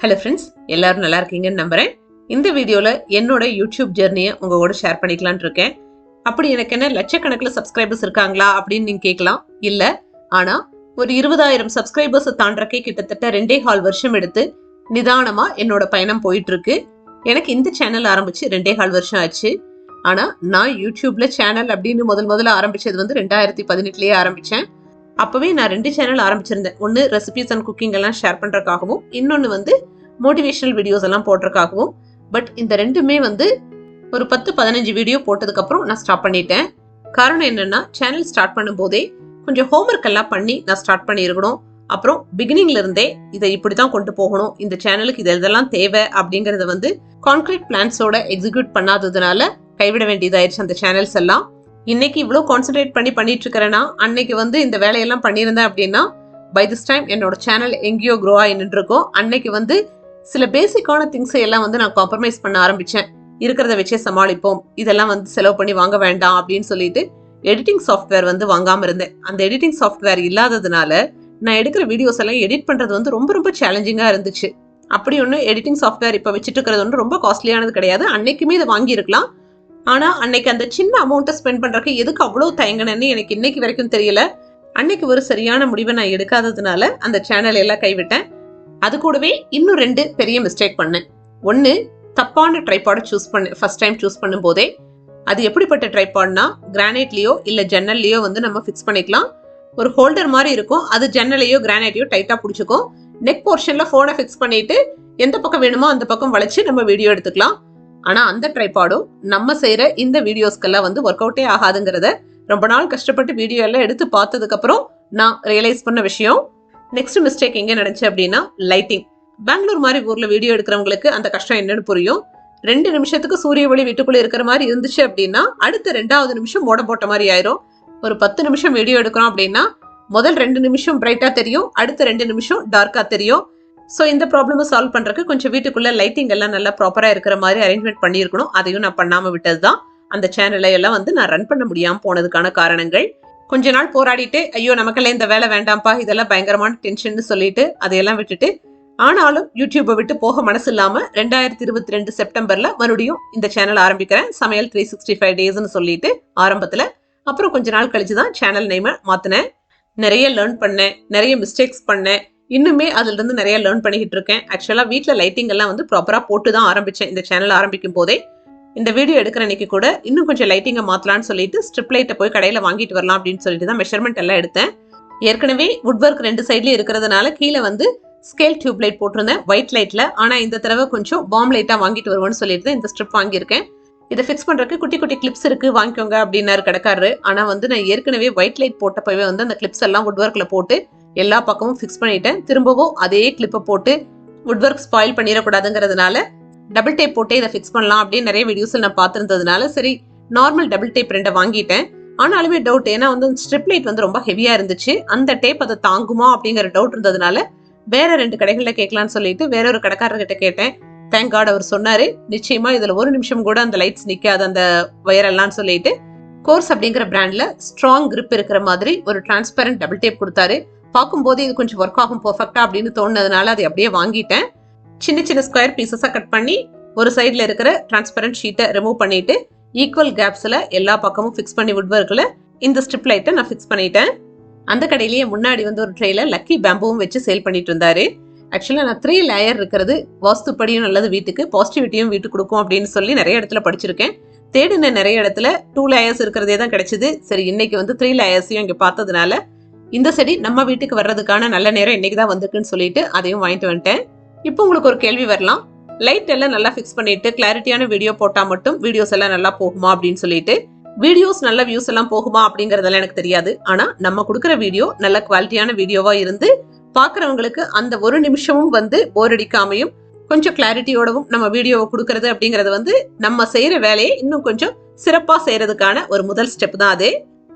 Hello friends, எல்லாரும் நல்லா இருக்கீங்கன்னு நம்புறேன். இந்த வீடியோல என்னோட யூடியூப் ஜெர்னியை உங்க கூட ஷேர் பண்ணிக்கலாம்னு இருக்கேன். அப்படி எனக்கு என்ன லட்சக்கணக்கில் சப்ஸ்கிரைபர்ஸ் இருக்காங்களா அப்படின்னு நீங்க கேட்கலாம். இல்ல, ஆனா ஒரு 20,000 சப்ஸ்கிரைபர்ஸ் தாண்டறக்கே கிட்டத்தட்ட 2.25 வருஷம் எடுத்து நிதானமா என்னோட பயணம் போயிட்டு இருக்கு. எனக்கு இந்த சேனல் ஆரம்பிச்சு 2.25 வருஷம் ஆச்சு. ஆனா நான் யூடியூப்ல சேனல் அப்படின்னு முதல்ல ஆரம்பிச்சது வந்து 2018லயே ஆரம்பிச்சேன். அப்பவே நான் 2 சேனல் ஆரம்பிச்சிருந்தேன். ஒன்னு ரெசிபிஸ் அண்ட் குக்கிங் எல்லாம் ஷேர் பண்றதுக்காகவும், இன்னொன்னு வந்து மோட்டிவேஷனல் வீடியோஸ் எல்லாம் போடுறதுக்காகவும். பட் இந்த ரெண்டுமே வந்து ஒரு 10-15 வீடியோ போட்டதுக்கு அப்புறம் நான் ஸ்டாப் பண்ணிட்டேன். காரணம் என்னன்னா, சேனல் ஸ்டார்ட் பண்ணும் போதே கொஞ்சம் ஹோம்ஒர்க் எல்லாம் பண்ணி நான் ஸ்டார்ட் பண்ணியிருக்கணும். அப்புறம் பிகினிங்ல இருந்தே இதை இப்படிதான் கொண்டு போகணும், இந்த சேனலுக்கு இதெல்லாம் தேவை அப்படிங்கறத வந்து கான்கிரீட் பிளான்ஸோட எக்ஸிக்யூட் பண்ணாததுனால கைவிட வேண்டியதாயிருச்சு அந்த சேனல்ஸ் எல்லாம். இன்னைக்கு இவ்வளவு கான்சென்ட்ரேட் பண்ணிட்டு இருக்கிறேன்னா, அன்னைக்கு வந்து இந்த வேலையெல்லாம் பண்ணியிருந்தேன் அப்படின்னா பை திஸ் டைம் என்னோட சேனல் எங்கேயோ க்ரோ ஆகிட்டு இருக்கும். அன்னைக்கு வந்து சில பேசிக்கான திங்ஸ் எல்லாம் வந்து நான் காம்ப்ரமைஸ் பண்ண ஆரம்பிச்சேன். இருக்கிறத வச்சே சமாளிப்போம், இதெல்லாம் வந்து செலவு பண்ணி வாங்க வேண்டாம் அப்படின்னு சொல்லிட்டு எடிட்டிங் சாஃப்ட்வேர் வந்து வாங்காம இருந்தேன். அந்த எடிட்டிங் சாஃப்ட்வேர் இல்லாததுனால நான் எடுக்கிற வீடியோஸ் எல்லாம் எடிட் பண்றது வந்து ரொம்ப சேலஞ்சிங்கா இருந்துச்சு. அப்படி ஒன்று எடிட்டிங் சாஃப்ட்வேர் இப்போ வச்சுட்டு இருக்கிறது ஒன்று ரொம்ப காஸ்ட்லியானது கிடையாது. அன்னைக்குமே இதை வாங்கி இருக்கலாம். ஆனா அன்னைக்கு அந்த சின்ன அமௌண்ட்டை ஸ்பெண்ட் பண்றதுக்கு எதுக்கு அவ்வளவு தயங்கினேன்னு எனக்கு இன்னைக்கு வரைக்கும் தெரியல. அன்னைக்கு ஒரு சரியான முடிவை நான் எடுக்காததுனால அந்த சேனல் எல்லாம் கைவிட்டேன். அது கூடவே இன்னும் 2 பெரிய மிஸ்டேக் பண்ணேன். ஒன்னு, தப்பான ட்ரைபாடை ஃபர்ஸ்ட் டைம் சூஸ் பண்ணும் போதே. அது எப்படிப்பட்ட ட்ரைபாட்னா, கிரானைட்லயோ இல்ல ஜன்னல்லையோ வந்து நம்ம ஃபிக்ஸ் பண்ணிக்கலாம். ஒரு ஹோல்டர் மாதிரி இருக்கும், அது ஜன்னலையோ கிரானைட்டையோ டைட்டா பிடிச்சிக்கும். நெக் போர்ஷன்ல போனை ஃபிக்ஸ் பண்ணிட்டு எந்த பக்கம் வேணுமோ அந்த பக்கம் வளைச்சு நம்ம வீடியோ எடுத்துக்கலாம். ஆனா அந்த ட்ரைபாடும் நம்ம செய்யற இந்த வீடியோஸ்க்கெல்லாம் வந்து ஒர்க் அவுட்டே ஆகாதுங்கிறத ரொம்ப நாள் கஷ்டப்பட்டு வீடியோ எல்லாம் எடுத்து பார்த்ததுக்கு அப்புறம் நான் ரியலைஸ் பண்ண விஷயம். நெக்ஸ்ட் மிஸ்டேக் எங்க நடந்துச்சு அப்படின்னா, லைட்டிங். பெங்களூர் மாதிரி ஊர்ல வீடியோ எடுக்கிறவங்களுக்கு அந்த கஷ்டம் என்னன்னு புரியும். 2 நிமிஷத்துக்கு சூரிய ஒளி வீட்டுக்குள்ள இருக்கிற மாதிரி இருந்துச்சு அப்படின்னா அடுத்த 2வது நிமிஷம் மோடம் போட்ட மாதிரி ஆயிரும். ஒரு 10 நிமிஷம் வீடியோ எடுக்கிறோம் அப்படின்னா முதல் 2 நிமிஷம் பிரைட்டா தெரியும், அடுத்த 2 நிமிஷம் டார்க்கா தெரியும். ஸோ இந்த ப்ராப்ளமை சால்வ் பண்றதுக்கு கொஞ்சம் வீட்டுக்குள்ள லைட்டிங் எல்லாம் நல்லா ப்ராப்பரா இருக்கிற மாதிரி அரேஞ்ச்மெண்ட் பண்ணியிருக்கணும். அதையும் நான் பண்ணாம விட்டதுதான் அந்த சேனலை எல்லாம் வந்து நான் ரன் பண்ண முடியாம போனதுக்கான காரணங்கள். கொஞ்ச நாள் போராடிட்டு, ஐயோ நமக்கெல்லாம் இந்த வேலை வேண்டாம்ப்பா, இதெல்லாம் பயங்கரமான டென்ஷன் சொல்லிட்டு அதையெல்லாம் விட்டுட்டு, ஆனாலும் யூடியூபை விட்டு போக மனசு இல்லாம 2022 செப்டம்பர்ல மறுபடியும் இந்த சேனல் ஆரம்பிக்கிறேன். சமையல் 365 டேஸ்ன்னு சொல்லிட்டு ஆரம்பத்துல. அப்புறம் கொஞ்ச நாள் கழிச்சுதான் சேனல் நேமை மாத்தினேன். நிறைய லேர்ன் பண்ணேன், நிறைய மிஸ்டேக்ஸ் பண்ணேன். இன்னுமே அதுல இருந்து நிறைய லேர்ன் பண்ணிக்கிட்டு இருக்கேன். ஆக்சுவலா வீட்டுல லைட்டிங் எல்லாம் வந்து ப்ராப்பரா போட்டு தான் ஆரம்பிச்சேன் இந்த சேனல் ஆரம்பிக்கும் போதே. இந்த வீடியோ எடுக்கிற அன்னைக்கு கூட இன்னும் கொஞ்சம் லைட்டிங்கை மாத்தலாம்னு சொல்லிட்டு ஸ்ட்ரிப் லைட்டை போய் கடையில வாங்கிட்டு வரலாம் அப்படின்னு சொல்லிட்டு தான் மெஷர்மெண்ட் எல்லாம் எடுத்தேன். ஏற்கனவே வுட் ஒர்க் 2 சைட்லயும் இருக்கிறதுனால கீழே வந்து ஸ்கேல் டியூப் லைட் போட்டிருந்தேன் ஒயிட் லைட்ல. ஆனா இந்த தடவை கொஞ்சம் பாம் லைட்டா வாங்கிட்டு வருவோம்னு சொல்லிட்டு இந்த ஸ்ட்ரிப் வாங்கியிருக்கேன். இதை ஃபிக்ஸ் பண்றதுக்கு குட்டி குட்டி கிளிப்ஸ் இருக்கு, வாங்கிக்கோங்க அப்படின்னாரு கடைக்காரரு. ஆனா வந்து நான் ஏற்கனவே ஒயிட் லைட் போட்டப்பவே வந்து அந்த கிளிப்ஸ் எல்லாம் வுட் ஒர்க்ல போட்டு எல்லா பக்கமும் ஃபிக்ஸ் பண்ணிட்டேன். திரும்பவும் அதே கிளிப்பை போட்டு வுட் ஒர்க் ஸ்பாயில் பண்ணிடக்கூடாதுங்கிறதுனால டபுள் டேப் போட்டே இதை ஃபிக்ஸ் பண்ணலாம் அப்படின்னு நிறைய வீடியோஸ்ல நான் பார்த்துருந்ததுனால சரி நார்மல் டபுள் டேப் 2 வாங்கிட்டேன். ஆனாலுமே டவுட், ஏன்னா வந்து ஸ்ட்ரிப் லைட் வந்து ரொம்ப ஹெவியா இருந்துச்சு, அந்த டேப் அதை தாங்குமா அப்படிங்கிற டவுட் இருந்ததுனால வேற 2 கடைகள்ல கேட்கலான்னு சொல்லிட்டு வேற ஒரு கடைக்காரர்கிட்ட கேட்டேன். தேங்க் காட் அவர் சொன்னாரு, நிச்சயமா இதுல ஒரு நிமிஷம் கூட அந்த லைட்ஸ் நிக்காது அந்த வயரெல்லாம் சொல்லிட்டு கோர்ஸ் அப்படிங்கிற பிராண்ட்ல ஸ்ட்ராங் கிரிப் இருக்கிற மாதிரி ஒரு டிரான்ஸ்பரண்ட் டபுள் டேப் கொடுத்தாரு. பார்க்கும்போது இது கொஞ்சம் ஒர்க் ஆகும் பெர்ஃபெக்டா அப்படின்னு தோணுனதுனால அதை அப்படியே வாங்கிட்டேன். சின்ன ஸ்கொயர் பீசஸா கட் பண்ணி ஒரு சைட்ல இருக்கிற டிரான்ஸ்பரண்ட் ஷீட்டை ரிமூவ் பண்ணிட்டு ஈக்குவல் கேப்ஸ்ல எல்லா பக்கமும் ஃபிக்ஸ் பண்ணி வுட் ஒர்க்ல இந்த ஸ்ட்ரிப் லைட்டை நான் ஃபிக்ஸ் பண்ணிட்டேன். அந்த கடையிலேயே முன்னாடி வந்து ஒரு ட்ரேல லக்கி பேம்புவும் வச்சு சேல் பண்ணிட்டு இருந்தாரு. ஆக்சுவலா நான் 3 லேயர் இருக்கிறது வாஸ்துப்படியும் நல்லது, வீட்டுக்கு பாசிட்டிவிட்டியும் வீட்டுக்கு கொடுக்கும் அப்படின்னு சொல்லி நிறைய இடத்துல படிச்சிருக்கேன். தேடின நிறைய இடத்துல 2 லேயர்ஸ் இருக்கிறதே தான் கிடைச்சது. சரி, இன்னைக்கு வந்து 3 லேயர்ஸையும் இங்க பார்த்ததுனால இந்த செடி நம்ம வீட்டுக்கு வர்றதுக்கான நல்ல நேரம் இன்னைக்கு தான் வந்திருக்குன்னு சொல்லிட்டு அதையும் வாங்கிட்டு வந்துட்டேன். இப்போ உங்களுக்கு ஒரு கேள்வி வரலாம், லைட் எல்லாம் நல்லா ஃபிக்ஸ் பண்ணிட்டு கிளாரிட்டியான வீடியோ போட்டா மட்டும் வீடியோஸ் எல்லாம் நல்லா போகுமா அப்படின்னு சொல்லிட்டு. வீடியோஸ் நல்ல வியூஸ் எல்லாம் போகுமா அப்படிங்கறதெல்லாம் எனக்கு தெரியாது. ஆனா நம்ம கொடுக்குற வீடியோ நல்ல குவாலிட்டியான வீடியோவா இருந்து பாக்குறவங்களுக்கு அந்த ஒரு நிமிஷமும் வந்து போர் அடிக்காமையும் கொஞ்சம் கிளாரிட்டியோடவும் நம்ம வீடியோவை கொடுக்கறது அப்படிங்கறது வந்து நம்ம செய்யற வேலையை இன்னும் கொஞ்சம் சிறப்பா செய்யறதுக்கான ஒரு முதல் ஸ்டெப் தான் அது.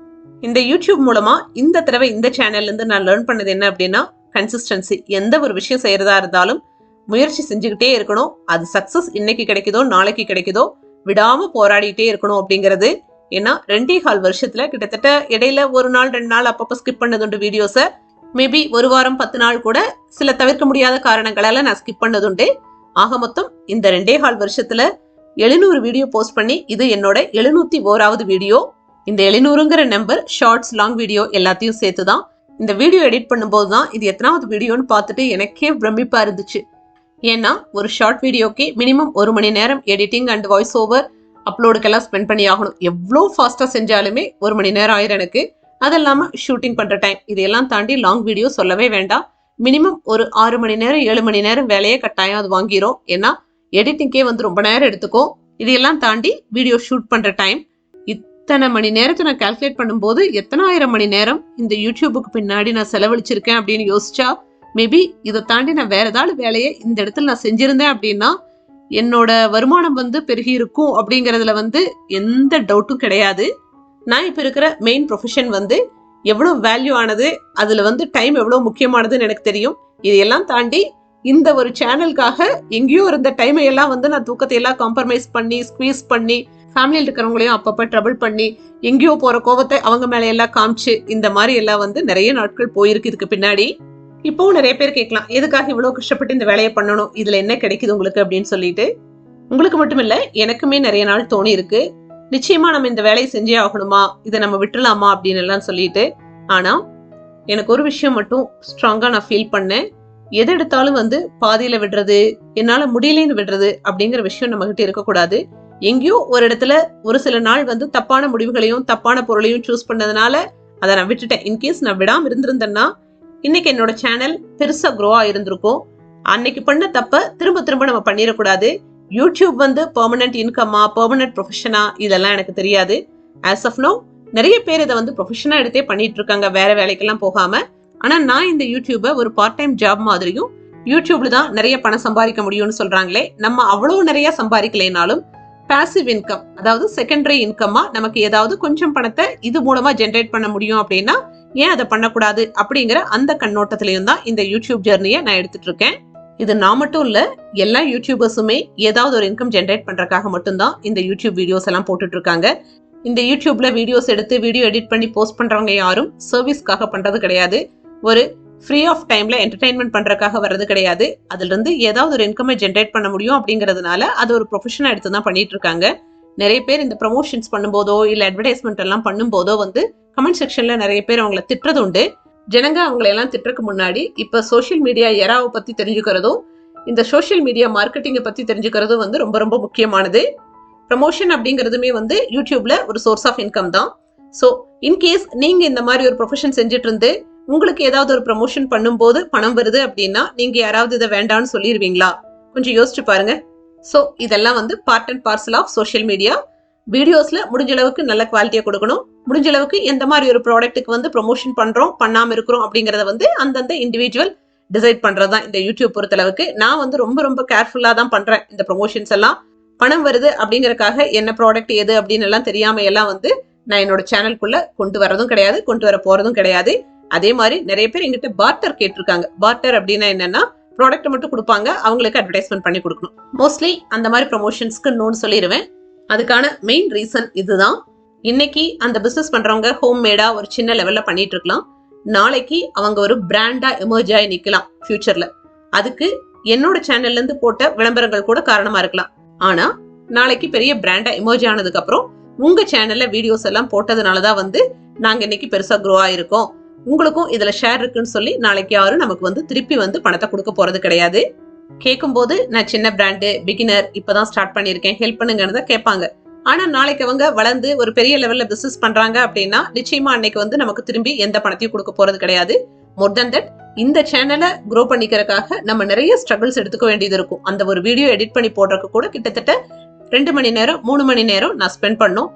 இந்த யூடியூப் மூலமா இந்த தடவை இந்த சேனல்ல இருந்து நான் லேர்ன் பண்ணது என்ன அப்படின்னா, கன்சிஸ்டன்சி. எந்த ஒரு விஷயம் செய்யறதா இருந்தாலும் முயற்சி செஞ்சுக்கிட்டே இருக்கணும். அது சக்சஸ் இன்னைக்கு கிடைக்குதோ நாளைக்கு கிடைக்குதோ விடாம போராடிட்டே இருக்கணும் அப்படிங்கிறது. ஏன்னா 2.25 வருஷத்துல கிட்டத்தட்ட இடையில 1 நாள் 2 நாள் அப்பப்ப ஸ்கிப் பண்ணதுண்டு வீடியோஸை. மேபி ஒரு வாரம் 10 நாள் கூட சில தவிர்க்க முடியாத காரணங்களால நான் ஸ்கிப் பண்ணதுண்டு. ஆக மொத்தம் இந்த 2.25 வருஷத்துல 700 வீடியோ போஸ்ட் பண்ணி இது என்னோட 701வது வீடியோ. இந்த 700ங்கிற நம்பர் ஷார்ட்ஸ், லாங் வீடியோ எல்லாத்தையும் சேர்த்துதான். இந்த வீடியோ எடிட் பண்ணும்போது தான் இது எத்தனாவது வீடியோன்னு பார்த்துட்டு எனக்கே பிரமிப்பா இருந்துச்சு. ஏன்னா ஒரு ஷார்ட் வீடியோக்கே மினிமம் 1 மணி நேரம் எடிட்டிங் அண்ட் வாய்ஸ் ஓவர் அப்லோடுக்கெல்லாம் ஸ்பெண்ட் பண்ணி ஆகணும். எவ்வளோ ஃபாஸ்ட்டாக செஞ்சாலுமே 1 மணி நேரம் ஆயிரும் எனக்கு. அது இல்லாமல் ஷூட்டிங் பண்ணுற டைம், இதையெல்லாம் தாண்டி லாங் வீடியோ சொல்லவே வேண்டாம். மினிமம் ஒரு 6 மணி நேரம் 7 மணி நேரம் வேலையே கட்டாயம் அது வாங்கிரும். ஏன்னா எடிட்டிங்கே வந்து ரொம்ப நேரம் எடுத்துக்கும். இதையெல்லாம் தாண்டி வீடியோ ஷூட் பண்ணுற டைம், இத்தனை மணி நேரத்தை நான் கால்குலேட் பண்ணும்போது எத்தனை ஆயிரம் மணி நேரம் இந்த யூடியூபுக்கு பின்னாடி நான் செலவழிச்சிருக்கேன் அப்படின்னு யோசிச்சா, மேபி இதை தாண்டி நான் வேற ஏதாவது வேலையை இந்த இடத்துல நான் செஞ்சிருந்தேன் அப்படின்னா என்னோட வருமானம் வந்து பெருகி இருக்கும் அப்படிங்கறதுல வந்து எந்த டவுட்டும் கிடையாது. நான் இப்ப இருக்கிற மெயின் ப்ரொஃபஷன் வந்து எவ்வளவு வேல்யூ ஆனது, அதுல வந்து டைம் எவ்வளவு முக்கியமானதுன்னு எனக்கு தெரியும். இதையெல்லாம் தாண்டி இந்த ஒரு சேனலுக்காக எங்கேயோ இருந்த டைமை எல்லாம் வந்து நான் தூக்கத்தை எல்லாம் காம்ப்ரமைஸ் பண்ணி, ஸ்குவீஸ் பண்ணி, ஃபேமிலியில் இருக்கிறவங்களையும் அப்பப்போ ட்ரபிள் பண்ணி, எங்கேயோ போற கோவத்தை அவங்க மேல எல்லாம் காமிச்சு, இந்த மாதிரி எல்லாம் வந்து நிறைய நாட்கள் போயிருக்கு இதுக்கு பின்னாடி. இப்போவும் நிறைய பேர் கேட்கலாம், எதுக்காக இவ்வளவு கஷ்டப்பட்டு இந்த வேலையை பண்ணணும், இதுல என்ன கிடைக்குது உங்களுக்கு அப்படின்னு சொல்லிட்டு. உங்களுக்கு மட்டும் இல்ல, எனக்குமே நிறைய நாள் தோணி இருக்கு, நிச்சயமா நம்ம இந்த வேலையை செஞ்சே ஆகணுமா, இதை நம்ம விட்டுலாமா அப்படின்னு எல்லாம் சொல்லிட்டு. ஆனா எனக்கு ஒரு விஷயம் மட்டும் ஸ்ட்ராங்கா நான் ஃபீல் பண்ணேன். எது எடுத்தாலும் வந்து பாதியில விடுறது, என்னால முடியலன்னு விடுறது அப்படிங்கிற விஷயம் நம்ம கிட்ட இருக்கக்கூடாது. எங்கேயோ ஒரு இடத்துல ஒரு சில நாள் வந்து தப்பான முடிவுகளையும் தப்பான பொருளையும் சூஸ் பண்ணதுனால அதை நான் விட்டுட்டேன். இன்கேஸ் நான் விடாம இருந்திருந்தேன்னா இன்னைக்கு என்னோட சேனல் பெருசா க்ரோ ஆயிருந்திருக்கும். அன்னைக்கு பண்ண தப்ப திரும்ப திரும்ப நம்ம பண்ணிடக்கூடாது. யூடியூப் வந்து பெர்மனன்ட் இன்கமா, பெர்மனன்ட் ப்ரொஃபஷனா, இதெல்லாம் எனக்கு தெரியாது. ஆஸ் ஆஃப் நோ நிறைய பேர் இதை வந்து ப்ரொஃபஷனா எடுத்தே பண்ணிட்டு இருக்காங்க, வேற வேலைக்கெல்லாம் போகாம. ஆனா நான் இந்த யூடியூபை ஒரு பார்ட் டைம் ஜாப் மாதிரியும், யூடியூப்ல தான் நிறைய பணம் சம்பாதிக்க முடியும்னு சொல்றாங்களே, நம்ம அவ்வளவு நிறைய சம்பாதிக்கலைனாலும் பாசிவ் இன்கம், அதாவது செகண்டரி இன்கமா நமக்கு ஏதாவது கொஞ்சம் பணத்தை இது மூலமா ஜென்ரேட் பண்ண முடியும் அப்படின்னா ஏன் அதை பண்ணக்கூடாது அப்படிங்கிற அந்த கண்ணோட்டத்திலையும் தான் இந்த யூடியூப் ஜெர்னியை நான் எடுத்துட்டு இருக்கேன். இது நான் மட்டும் இல்ல, எல்லா யூடியூபர்ஸுமே ஏதாவது ஒரு இன்கம் ஜென்ரேட் பண்றதுக்காக மட்டும்தான் இந்த யூடியூப் வீடியோஸ் எல்லாம் போட்டுட்டு இருக்காங்க. இந்த யூடியூப்ல வீடியோஸ் எடுத்து வீடியோ எடிட் பண்ணி போஸ்ட் பண்றவங்க யாரும் சர்வீஸ்க்காக பண்றது கிடையாது. ஒரு ஃப்ரீ ஆஃப் டைம்ல என்டர்டைன்மெண்ட் பண்றதுக்காக வர்றது கிடையாது. அதுல இருந்து ஏதாவது ஒரு இன்கமை ஜென்ரேட் பண்ண முடியும் அப்படிங்கறதுனால அது ஒரு ப்ரொஃபஷனா எடுத்து தான் பண்ணிட்டு இருக்காங்க. நிறைய பேர் இந்த ப்ரமோஷன்ஸ் பண்ணும்போதோ இல்ல அட்வர்டைஸ்மெண்ட் எல்லாம் பண்ணும்போதோ வந்து கமெண்ட் செக்ஷன்ல நிறைய பேர் அவங்கள திட்டுறது உண்டு. ஜனங்க அவங்களை எல்லாம் திட்டுறதுக்கு முன்னாடி இப்ப சோஷியல் மீடியா எராவை பத்தி தெரிஞ்சுக்கிறதும் இந்த சோஷியல் மீடியா மார்க்கெட்டிங்கை பத்தி தெரிஞ்சுக்கிறதும் வந்து ரொம்ப ரொம்ப முக்கியமானது. ப்ரமோஷன் அப்படிங்கிறதுமே வந்து யூடியூப்ல ஒரு சோர்ஸ் ஆஃப் இன்கம் தான். ஸோ இன்கேஸ் நீங்க இந்த மாதிரி ஒரு ப்ரொஃபஷன் செஞ்சுட்டு இருந்து உங்களுக்கு ஏதாவது ஒரு ப்ரமோஷன் பண்ணும்போது பணம் வருது அப்படின்னா நீங்க யாராவது இதை வேண்டாம்னு சொல்லிடுவீங்களா? கொஞ்சம் யோசிச்சு பாருங்க. ஸோ இதெல்லாம் வந்து part and parcel of social media. வீடியோஸ்ல முடிஞ்ச அளவுக்கு நல்ல குவாலிட்டியா கொடுக்கணும். முடிஞ்ச அளவுக்கு எந்த மாதிரி ஒரு ப்ராடக்ட்டுக்கு வந்து ப்ரொமோஷன் பண்றோம் பண்ணாம இருக்கிறோம் அப்படிங்கறத வந்து அந்தந்த இண்டிவிஜுவல் டிசைட் பண்றதுதான் இந்த யூடியூப் பொறுத்தளவுக்கு. நான் வந்து ரொம்ப ரொம்ப கேர்ஃபுல்லா தான் பண்றேன் இந்த ப்ரொமோஷன்ஸ் எல்லாம். பணம் வருது அப்படிங்கறக்காக என்ன ப்ராடக்ட் எது அப்படின்னு எல்லாம் தெரியாம எல்லாம் வந்து நான் என்னோட சேனலுக்குள்ள கொண்டு வரதும் கிடையாது, கொண்டு வர போறதும் கிடையாது. அதே மாதிரி நிறைய பேர் எங்கிட்ட பார்ட்டர் கேட்டிருக்காங்க. பார்ட்டர் அப்படின்னா என்னன்னா ப்ராடக்ட் மட்டும் கொடுப்பாங்க, அவங்களுக்கு அட்வர்டைஸ்மெண்ட் பண்ணி கொடுக்கணும். மோஸ்ட்லி அந்த மாதிரி ப்ரொமோஷன்ஸ்க்கு நோன்னு சொல்லிடுவேன். அதுக்கான மெயின் ரீசன் இதுதான். இன்னைக்கு அந்த பிசினஸ் பண்றவங்க ஹோம் மேடா ஒரு சின்ன லெவல்ல பண்ணிட்டு இருக்கலாம். நாளைக்கு அவங்க ஒரு பிராண்டா எமர்ஜ் ஆகி நிக்கலாம் ஃபியூச்சர்ல. அதுக்கு என்னோட சேனல்ல இருந்து போட்ட விளம்பரங்கள் கூட காரணமா இருக்கலாம். ஆனா நாளைக்கு பெரிய பிராண்டா எமர்ஜ் ஆனதுக்கு அப்புறம் உங்க சேனல்ல வீடியோஸ் எல்லாம் போட்டதுனாலதான் வந்து நாங்க இன்னைக்கு பெருசா க்ரோ ஆயிருக்கோம், உங்களுக்கும் இதுல ஷேர் இருக்குன்னு சொல்லி நாளைக்கு யாரும் நமக்கு வந்து திருப்பி வந்து பணத்தை கொடுக்க போறது கிடையாது. கேட்கும் போது நான் சின்ன பிராண்டு, பிகினர், இப்பதான் ஸ்டார்ட் பண்ணிருக்கேன், ஹெல்ப் பண்ணுங்கன்னு கேட்பாங்க. ஆனா நாளைக்கு அவங்க வளர்ந்து ஒரு பெரிய லெவல்ல பிசினஸ் பண்றாங்க அப்படின்னா நிச்சயமா அன்னைக்கு வந்து நமக்கு திரும்பி எந்த பணத்தையும் கொடுக்க போறது கிடையாது. மோர் தென் தட், இந்த சேனலை க்ரோ பண்ணிக்கிறதுக்காக நம்ம நிறைய ஸ்ட்ரகிள்ஸ் எடுத்துக்க வேண்டியது இருக்கும். அந்த ஒரு வீடியோ எடிட் பண்ணி போடுறதுக்கு கூட கிட்டத்தட்ட 2 மணி நேரம் 3 மணி நேரம் நான் ஸ்பெண்ட் பண்ணும்.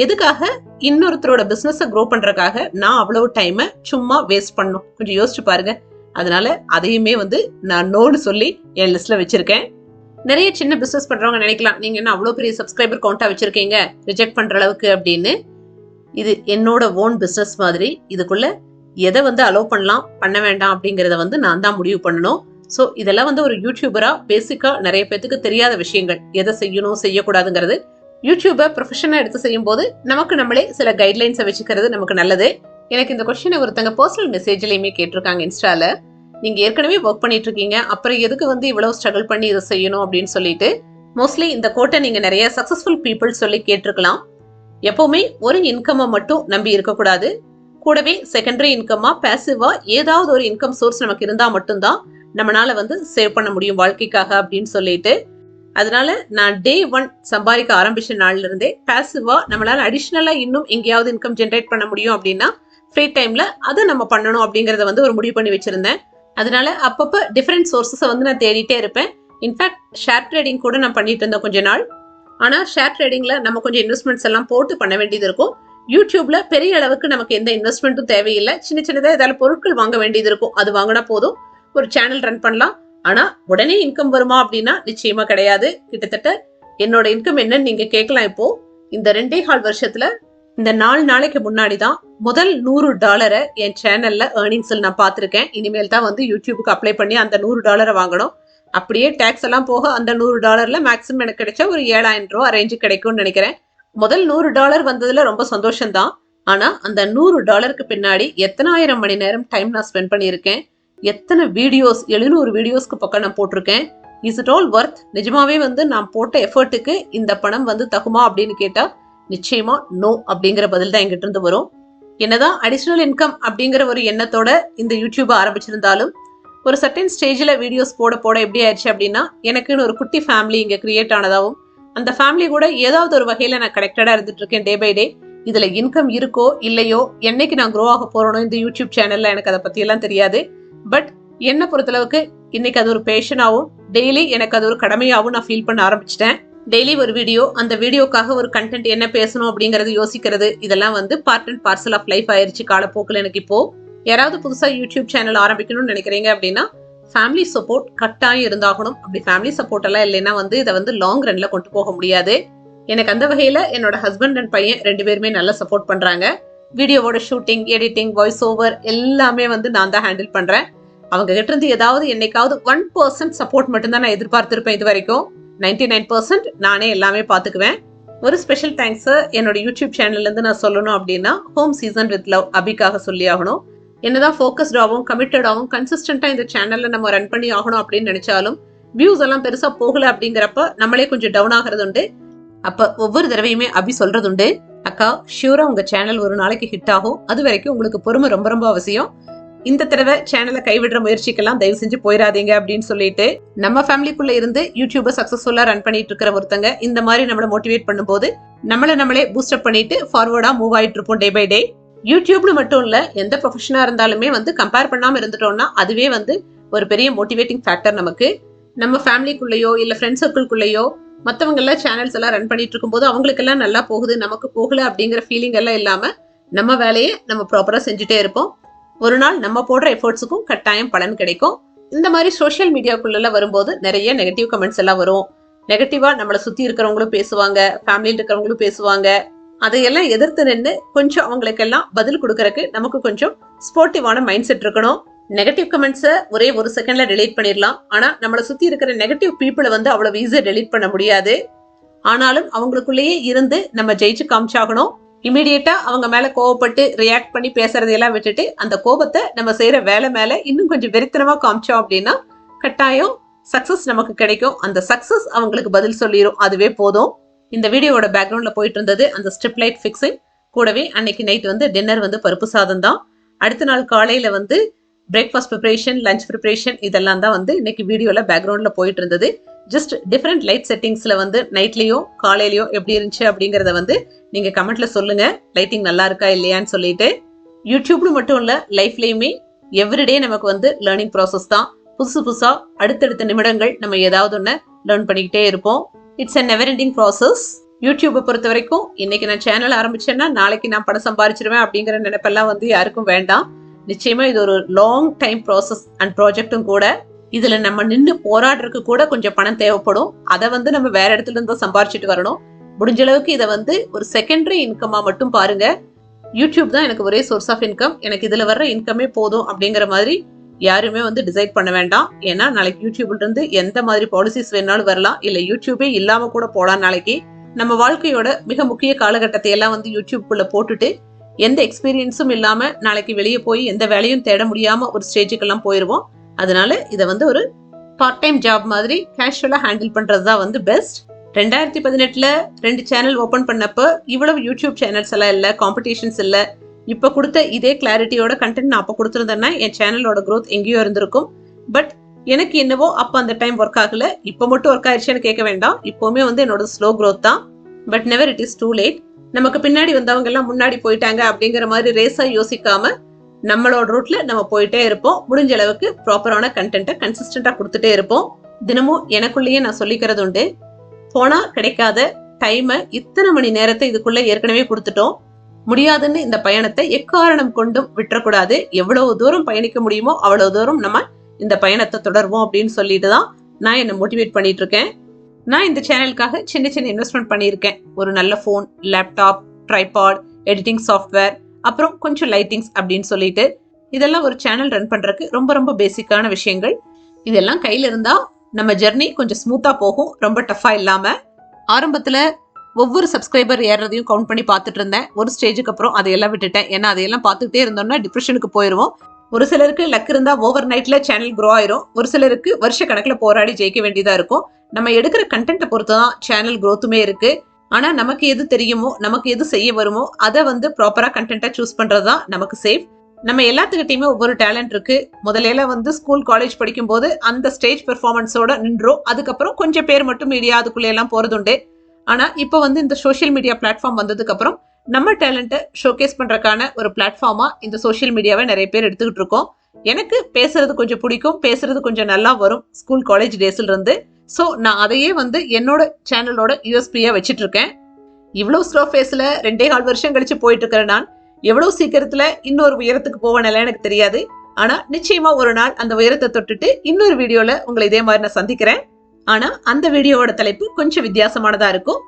எதுக்காக? இன்னொருத்தரோட பிசினஸை க்ரோ பண்றதுக்காக நான் அவ்வளவு டைமை சும்மா வேஸ்ட் பண்ணும். கொஞ்சம் யோசிச்சு பாருங்க. அதனால அதையுமே வந்து நான் நோன்னு சொல்லி என் லிஸ்ட்ல வச்சிருக்கேன். நிறைய சின்ன பிசினஸ் பண்றவங்க நினைக்கலாம், நீங்க என்ன அவ்வளவு பெரிய சப்ஸ்கிரைபர் கவுண்டா வச்சிருக்கீங்க ரிஜெக்ட் பண்ற அளவுக்கு அப்படின்னு. இது என்னோட ஓன் பிசினஸ் மாதிரி. இதுக்குள்ள எதை வந்து அலோவ் பண்ணலாம் பண்ண வேண்டாம் அப்படிங்கறத வந்து நான் தான் முடிவு பண்ணணும். ஸோ இதெல்லாம் வந்து ஒரு யூடியூபரா பேசிக்கா நிறைய பேத்துக்கு தெரியாத விஷயங்கள், எதை செய்யணும் செய்யக்கூடாதுங்கிறது. யூடியூபை ப்ரொஃபஷனா எடுத்து செய்யும் போது நமக்கு நம்மளே சில கைட்லைன்ஸை வச்சுக்கிறது நமக்கு நல்லது. எனக்கு இந்த கொஸ்டினை ஒருத்தங்க பர்சனல் மெசேஜ்லயுமே கேட்டிருக்காங்க இன்ஸ்டால. நீங்க ஏற்கனவே ஒர்க் பண்ணிட்டு இருக்கீங்க, அப்புறம் எதுக்கு வந்து இவ்வளவு ஸ்ட்ரகிள் பண்ணி இதை செய்யணும் அப்படின்னு சொல்லிட்டு. மோஸ்ட்லி இந்த கோட்டை நீங்க நிறைய சக்சஸ்ஃபுல் பீப்புள் சொல்லி கேட்டிருக்கலாம். எப்பவுமே ஒரு இன்கம்மை மட்டும் நம்பி இருக்கக்கூடாது. கூடவே செகண்டரி இன்கம்மா பேசிவா ஏதாவது ஒரு இன்கம் சோர்ஸ் நமக்கு இருந்தா மட்டும்தான் நம்மளால வந்து சேவ் பண்ண முடியும் வாழ்க்கைக்காக அப்படின்னு சொல்லிட்டு. அதனால நான் டே 1 சம்பாதிக்க ஆரம்பிச்ச நாள்ல இருந்தே பேசிவா நம்மளால அடிஷனலா இன்னும் எங்கேயாவது இன்கம் ஜென்ரேட் பண்ண முடியும் அப்படின்னா ஃப்ரீ டைம்ல அதை நம்ம பண்ணணும் அப்படிங்கறத வந்து ஒரு முடிவு பண்ணி வச்சிருந்தேன். அதனால அப்பப்ப டிஃபரெண்ட் சோர்சஸை வந்து நான் தேடிட்டே இருப்பேன். இன்ஃபேக்ட் ஷேர் ட்ரேடிங் கூட நான் பண்ணிட்டு இருந்தேன் கொஞ்ச நாள். ஆனா ஷேர் ட்ரேடிங்ல நம்ம கொஞ்சம் இன்வெஸ்ட்மெண்ட்ஸ் எல்லாம் போட்டு பண்ண வேண்டியது இருக்கும். யூடியூப்ல பெரிய அளவுக்கு நமக்கு எந்த இன்வெஸ்ட்மெண்ட்டும் தேவையில்லை. சின்ன சின்னதா ஏதாவது பொருட்கள் வாங்க வேண்டியது இருக்கும், அது வாங்கினா போதும், ஒரு சேனல் ரன் பண்ணலாம். ஆனா உடனே இன்கம் வருமா அப்படின்னா நிச்சயமா கிடையாது. கிட்டத்தட்ட என்னோட இன்கம் என்னன்னு நீங்க கேட்கலாம். இப்போ இந்த 2.25 வருஷத்துல இந்த 4 நாளைக்கு முன்னாடி தான் முதல் $100 என் சேனல்ல ஏர்னிங்ஸ்ல நான் பார்த்திருக்கேன். இனிமேல் தான் வந்து யூடியூபுக்கு அப்ளை பண்ணி அந்த $100 வாங்கணும். அப்படியே டேக்ஸ் எல்லாம் போக அந்த $100 மேக்ஸிமம் எனக்கு கிடைச்ச ஒரு 7,000 ரூபாய் ரேஞ்சு கிடைக்கும்னு நினைக்கிறேன். முதல் $100 வந்ததுல ரொம்ப சந்தோஷம் தான். ஆனா அந்த $100க்கு பின்னாடி எத்தனை ஆயிரம் மணி நேரம் டைம் நான் ஸ்பெண்ட் பண்ணியிருக்கேன், எத்தனை வீடியோஸ், 700 வீடியோஸ்க்கு பக்கம் நான் போட்டிருக்கேன். Is it all worth? நிஜமாவே வந்து நான் போட்ட எஃபர்ட்டுக்கு இந்த பணம் வந்து தகுமா அப்படின்னு கேட்டா நிச்சயமா நோ அப்படிங்கிற பதில் தான் எங்கிட்ட இருந்து வரும். என்னதான் அடிஷனல் இன்கம் அப்படிங்கிற ஒரு எண்ணத்தோட இந்த யூடியூப் ஆரம்பிச்சிருந்தாலும் ஒரு சர்டன் ஸ்டேஜ்ல வீடியோஸ் போட போட எப்படி ஆயிடுச்சு அப்படின்னா எனக்குன்னு ஒரு குட்டி ஃபேமிலி இங்க கிரியேட் ஆனதாகவும் அந்த ஃபேமிலி கூட ஏதாவது ஒரு வகையில நான் கனெக்டடா இருந்துட்டு இருக்கேன் டே பை டே. இதுல இன்கம் இருக்கோ இல்லையோ, என்னைக்கு நான் க்ரோ ஆக போறேனோ இந்த யூடியூப் சேனல்ல எனக்கு அதை பத்தி எல்லாம் தெரியாது. பட் என்ன பொறுத்தளவுக்கு இன்னைக்கு அது ஒரு பேஷனாவும் டெய்லி எனக்கு அது ஒரு கடமையாகவும் நான் ஃபீல் பண்ண ஆரம்பிச்சிட்டேன். டெய்லி ஒரு வீடியோ, அந்த வீடியோக்காக ஒரு கண்டென்ட் என்ன பேசணும் அப்படிங்கறது யோசிக்கிறது, இதெல்லாம் வந்து part and parcel of life ஆயிருச்சு காலப்போக்கில் எனக்கு. இப்போ யாராவது புதுசா யூடியூப் சேனல் ஆரம்பிக்கணும்னு நினைக்கிறீங்க அப்படின்னா ஃபேமிலி சப்போர்ட் கட்டாயம் இருந்தாகணும். அப்படி ஃபேமிலி சப்போர்ட் எல்லாம் இல்லைன்னா வந்து இதை வந்து லாங் ரன்ல கொண்டு போக முடியாது. எனக்கு அந்த வகையில என்னோட ஹஸ்பண்ட் அண்ட் பையன் 2 பேருமே நல்லா சப்போர்ட் பண்றாங்க. வீடியோவோட ஷூட்டிங், எடிட்டிங், வாய்ஸ் ஓவர் எல்லாமே வந்து நான் தான் ஹேண்டில் பண்றேன். அவங்க கிட்ட இருந்து ஏதாவது என்னைக்காவது 1% சப்போர்ட் மட்டும்தான் நான் எதிர்பார்த்திருப்பேன். இது வரைக்கும் 99% நானே எல்லாமே பாத்துக்குவேன். ஒரு ஸ்பெஷல் தேங்க்ஸ் என்னோட யூடியூப் சேனல்ல இருந்து நான் சொல்லணும் அப்படின்னா ஹோம் சீசன் வித் லவ் அபிக்காக சொல்லி ஆகணும். என்னதான் ஃபோக்கஸ்டாகவும் கமிட்டடாகவும் கன்சிஸ்டன்டா இந்த சேனல்ல நம்ம ரன் பண்ணி ஆகணும் அப்படின்னு நினைச்சாலும் வியூஸ் எல்லாம் பெருசா போகல அப்படிங்கிறப்ப நம்மளே கொஞ்சம் டவுன் ஆகிறது உண்டு. அப்ப ஒவ்வொரு தடவையுமே அபி சொல்றது உண்டு, அக்கா ஷியூரா உங்க சேனல் ஒரு நாளைக்கு ஹிட் ஆகும், அது வரைக்கும் உங்களுக்கு பொறுமை ரொம்ப ரொம்ப அவசியம். இந்த தடவை சேனலை கைவிடுற முயற்சிக்கெல்லாம் தயவு செஞ்சு போயிடாதீங்க அப்படின்னு சொல்லிட்டு. நம்ம ஃபேமிலிக்குள்ள இருந்து யூடியூபை சக்சஸ்ஃபுல்லா ரன் பண்ணிட்டு இருக்கிற ஒருத்தங்க இந்த மாதிரி நம்மளை மோட்டிவேட் பண்ணும்போது நம்மளே பூஸ்ட் அப் பண்ணிட்டு ஃபார்வர்டா மூவ் ஆயிட்டு இருப்போம் டே பை டே. யூடியூப்னு மட்டும் இல்ல, எந்த ப்ரொஃபஷனா இருந்தாலுமே வந்து கம்பேர் பண்ணாம இருந்துட்டோம்னா அதுவே வந்து ஒரு பெரிய மோட்டிவேட்டிங் ஃபேக்டர் நமக்கு. நம்ம ஃபேமிலிக்குள்ளேயோ இல்ல ஃப்ரெண்ட் சர்க்கிள்குள்ளேயோ மத்தவங்க எல்லாம் சேனல்ஸ் எல்லாம் ரன் பண்ணிட்டு இருக்கும்போது அவங்களுக்கு எல்லாம் நல்லா போகுது, நமக்கு போகல அப்படிங்கிற ஃபீலிங் எல்லாம் இல்லாம நம்ம வேலையை நம்ம ப்ராப்பரா செஞ்சுட்டே இருப்போம். ஒரு நாள் நம்ம போடுற எஃபர்ட்ஸுக்கும் கட்டாயம் பலன் கிடைக்கும். இந்த மாதிரி சோஷியல் மீடியாக்குள்ள வரும்போது நிறைய நெகட்டிவ் கமெண்ட்ஸ் எல்லாம் வரும். நெகட்டிவா நம்மளை சுத்தி இருக்கிறவங்களும் பேசுவாங்க, ஃபேமிலியில் இருக்கிறவங்களும் பேசுவாங்க. அதையெல்லாம் எதிர்த்து நின்று கொஞ்சம் அவங்களுக்கெல்லாம் பதில் கொடுக்கறதுக்கு நமக்கு கொஞ்சம் ஸ்போர்ட்டிவான மைண்ட் செட் இருக்கணும். நெகட்டிவ் கமெண்ட்ஸை ஒரே ஒரு செகண்ட்ல டெலீட் பண்ணிடலாம். ஆனா நம்மளை சுத்தி இருக்கிற நெகட்டிவ் பீப்புளை வந்து அவ்வளவு ஈஸியா டெலீட் பண்ண முடியாது. ஆனாலும் அவங்களுக்குள்ளேயே இருந்து நம்ம ஜெயிச்சு காமிச்சாகணும். இமீடியட்டா அவங்க மேல கோவப்பட்டு ரியாக்ட் பண்ணி பேசுறதையெல்லாம் விட்டுட்டு அந்த கோபத்தை நம்ம செய்யற வேலை மேல இன்னும் கொஞ்சம் வெறித்தனமா காமிச்சோம் அப்படின்னா கட்டாயம் சக்சஸ் நமக்கு கிடைக்கும். அந்த சக்சஸ் அவங்களுக்கு பதில் சொல்லிடும், அதுவே போதும். இந்த வீடியோவோட பேக்ரவுண்ட்ல போயிட்டு இருந்தது அந்த ஸ்ட்ரிப் லைட் ஃபிக்ஸிங். கூடவே அன்னைக்கு நைட் வந்து டின்னர் வந்து பருப்பு சாதம் தான். அடுத்த நாள் காலையில வந்து பிரேக்ஃபாஸ்ட் ப்ரிப்பரேஷன், லஞ்ச் ப்ரிப்பரேஷன் இதெல்லாம் தான் வந்து இன்னைக்கு வீடியோல பேக்ரவுண்ட்ல போயிட்டு இருந்தது. ஜஸ்ட் டிஃப்ரெண்ட் லைட் செட்டிங்ஸ்ல வந்து நைட்லயும் காலையிலயும் எப்படி இருந்துச்சு அப்படிங்கறத வந்து நீங்க கமெண்ட்ல சொல்லுங்க. லைட்டிங் நல்லா இருக்கா இல்லையான்னு சொல்லிட்டு. யூடியூப்னு மட்டும் இல்ல, லைஃப்லயுமே எவ்ரிடே நமக்கு வந்து லேர்னிங் ப்ராசஸ் தான். புதுசா அடுத்தடுத்த நிமிடங்கள் நம்ம ஏதாவது ஒண்ணு லேர்ன் பண்ணிக்கிட்டே இருப்போம். It's a never ending process. யூடியூப்பை பொறுத்த வரைக்கும் இன்னைக்கு நான் சேனல் ஆரம்பிச்சேன்னா நாளைக்கு நான் பணம் சம்பாதிச்சிருவேன் அப்படிங்கிற நினைப்பெல்லாம் வந்து யாருக்கும் வேண்டாம். நிச்சயமா இது ஒரு லாங் டைம் ப்ராசஸ் அண்ட் ப்ராஜெக்டும் கூட. இதுல நம்ம நின்று போராடுறதுக்கு கூட கொஞ்சம் பணம் தேவைப்படும். அதை வந்து நம்ம வேற இடத்துல இருந்து சம்பாரிச்சிட்டு வரணும். முடிஞ்ச அளவுக்கு இதை வந்து ஒரு செகண்டரி இன்கமா மட்டும் பாருங்க. யூடியூப் தான் எனக்கு ஒரே சோர்ஸ் ஆஃப் இன்கம், எனக்கு இதுல வர்ற இன்கமே போதும் அப்படிங்கிற மாதிரி யாருமே வந்து டிசைட் பண்ண வேண்டாம். ஏன்னா நாளைக்கு யூடியூப்ல இருந்து எந்த மாதிரி பாலிசிஸ் வேணாலும் வரலாம், இல்ல யூடியூபே இல்லாம கூட போலாம். நாளைக்கு நம்ம வாழ்க்கையோட மிக முக்கிய காலகட்டத்தை எல்லாம் வந்து யூடியூப்குள்ள போட்டுட்டு எந்த எக்ஸ்பீரியன்ஸும் இல்லாம நாளைக்கு வெளியே போய் எந்த வேலையும் தேட முடியாம ஒரு ஸ்டேஜுக்கெல்லாம் போயிருவோம். அதனால இதை வந்து ஒரு பார்ட் டைம் ஜாப் மாதிரி கேஷுவலா ஹேண்டில் பண்றது தான் வந்து பெஸ்ட். 2018ல 2 சேனல் ஓபன் பண்ணப்போ இவ்வளவு யூடியூப் சேனல்ஸ் எல்லாம் இல்ல, காம்படிஷன்ஸ் இல்ல. இப்ப கொடுத்த இதே கிளாரிட்டியோட கண்டென்ட் நான் அப்ப கொடுத்துருந்தேன்னா என் சேனலோட growth எங்கேயோ இருந்திருக்கும். பட் எனக்கு என்னவோ அப்ப அந்த டைம் ஒர்க் ஆகல. இப்ப மட்டும் ஒர்க் ஆயிடுச்சுன்னு கேட்க வேண்டாம், இப்பவுமே வந்து என்னோட ஸ்லோ growth தான். But never it is too late. நமக்கு பின்னாடி வந்தவங்க எல்லாம் முன்னாடி போயிட்டாங்க அப்படிங்கிற மாதிரி ரேஸா யோசிக்காம நம்மளோட ரூட்ல நம்ம போயிட்டே இருப்போம். முடிஞ்ச அளவுக்கு ப்ராப்பரான கண்டென்ட்டை கன்சிஸ்டன்டா கொடுத்துட்டே இருப்போம். தினமும் எனக்குள்ளேயே நான் சொல்லிக்கிறது உண்டு, போனா கிடைக்காத டைமை இத்தனை மணி நேரத்தை இதுக்குள்ள ஏற்கனவே கொடுத்துட்டோம், முடியாதுன்னு இந்த பயணத்தை எக்காரணம் கொண்டும் விட்டுறக்கூடாது. எவ்வளவு தூரம் பயணிக்க முடியுமோ அவ்வளவு தூரம் நம்ம இந்த பயணத்தை தொடர்வோம் அப்படின்னு சொல்லிட்டு தான் நான் என்ன மோட்டிவேட் பண்ணிட்டு இருக்கேன். நான் இந்த சேனலுக்காக சின்ன சின்ன இன்வெஸ்ட்மெண்ட் பண்ணியிருக்கேன். ஒரு நல்ல phone, laptop, tripod, editing software, அப்புறம் கொஞ்சம் லைட்டிங்ஸ் அப்படின்னு சொல்லிட்டு இதெல்லாம் ஒரு சேனல் ரன் பண்றதுக்கு ரொம்ப ரொம்ப பேசிக்கான விஷயங்கள். இதெல்லாம் கையில இருந்தா நம்ம ஜெர்னி கொஞ்சம் ஸ்மூத்தா போகும், ரொம்ப டஃபா இல்லாம. ஆரம்பத்துல ஒவ்வொரு சப்ஸ்கிரைபர் ஏறதையும் கவுண்ட் பண்ணி பார்த்துட்டு இருந்தேன். ஒரு ஸ்டேஜுக்கு அப்புறம் அதையெல்லாம் விட்டுட்டேன். ஏன்னா அதையெல்லாம் பார்த்துக்கிட்டே இருந்தோம்னா டிப்ரெஷனுக்கு போயிடுவோம். ஒரு சிலருக்கு லக் இருந்தா ஓவர் நைட்ல சேனல் க்ரோ ஆயிரும், ஒரு சிலருக்கு வருஷ கணக்கில் போராடி ஜெயிக்க வேண்டியதா இருக்கும். நம்ம எடுக்கிற கண்டென்ட்டை பொறுத்து தான் சேனல் க்ரோத்துமே இருக்கு. ஆனா நமக்கு எது தெரியுமோ, நமக்கு எது செய்ய வருமோ அதை வந்து ப்ராப்பரா கண்டென்ட்டை சூஸ் பண்றதுதான் நமக்கு சேஃப். நம்ம எல்லாத்துக்கிட்டையுமே ஒவ்வொரு டேலண்ட் இருக்கு. முதல்ல வந்து ஸ்கூல் காலேஜ் படிக்கும் போது அந்த ஸ்டேஜ் பெர்ஃபார்மன்ஸோட நின்றோம். அதுக்கப்புறம் கொஞ்சம் பேர் மட்டும் மீடியா அதுக்குள்ள எல்லாம் போறதுண்டு. ஆனா இப்போ வந்து இந்த சோஷியல் மீடியா பிளாட்ஃபார்ம் வந்ததுக்கு அப்புறம் நம்ம டேலண்ட்டை ஷோகேஸ் பண்றதுக்கான ஒரு பிளாட்ஃபார்மா இந்த சோஷியல் மீடியாவை நிறைய பேர் எடுத்துக்கிட்டு இருக்கோம். எனக்கு பேசுறது கொஞ்சம் பிடிக்கும், பேசுறது கொஞ்சம் நல்லா வரும் ஸ்கூல் காலேஜ் டேஸ்ல இருந்து. ஸோ நான் அதையே வந்து என்னோட சேனலோட யூஎஸ்பியா வச்சிட்டு இருக்கேன். இவ்வளவு ஸ்லோ ஃபேஸ்ல 2.25 வருஷம் கழிச்சு போயிட்டு இருக்கிறேன். நான் எவ்வளவு சீக்கிரத்துல இன்னொரு உயரத்துக்கு போவேனெல்லாம் எனக்கு தெரியாது. ஆனா நிச்சயமா ஒரு நாள் அந்த உயரத்தை தொட்டுட்டு இன்னொரு வீடியோல உங்களை இதே மாதிரி நான் சந்திக்கிறேன். ஆனா அந்த வீடியோவோட தலைப்பு கொஞ்சம் வித்தியாசமானதா இருக்கும்.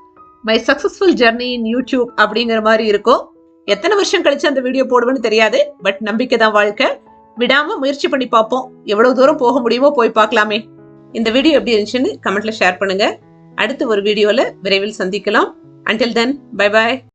My successful journey in YouTube அப்படிங்கிற மாதிரி இருக்கும். எத்தனை வருஷம் கழிச்சு அந்த வீடியோ போடுவேன்னு தெரியாது. பட் நம்பிக்கை தான் வாழ்க்கை. விடாம முயற்சி பண்ணி பார்ப்போம். எவ்வளவு தூரம் போக முடியுமோ போய் பார்க்கலாமே. இந்த வீடியோ எப்படி இருந்துச்சுன்னு கமெண்ட்ல ஷேர் பண்ணுங்க. அடுத்து ஒரு வீடியோல விரைவில் சந்திக்கலாம். Until then, bye bye.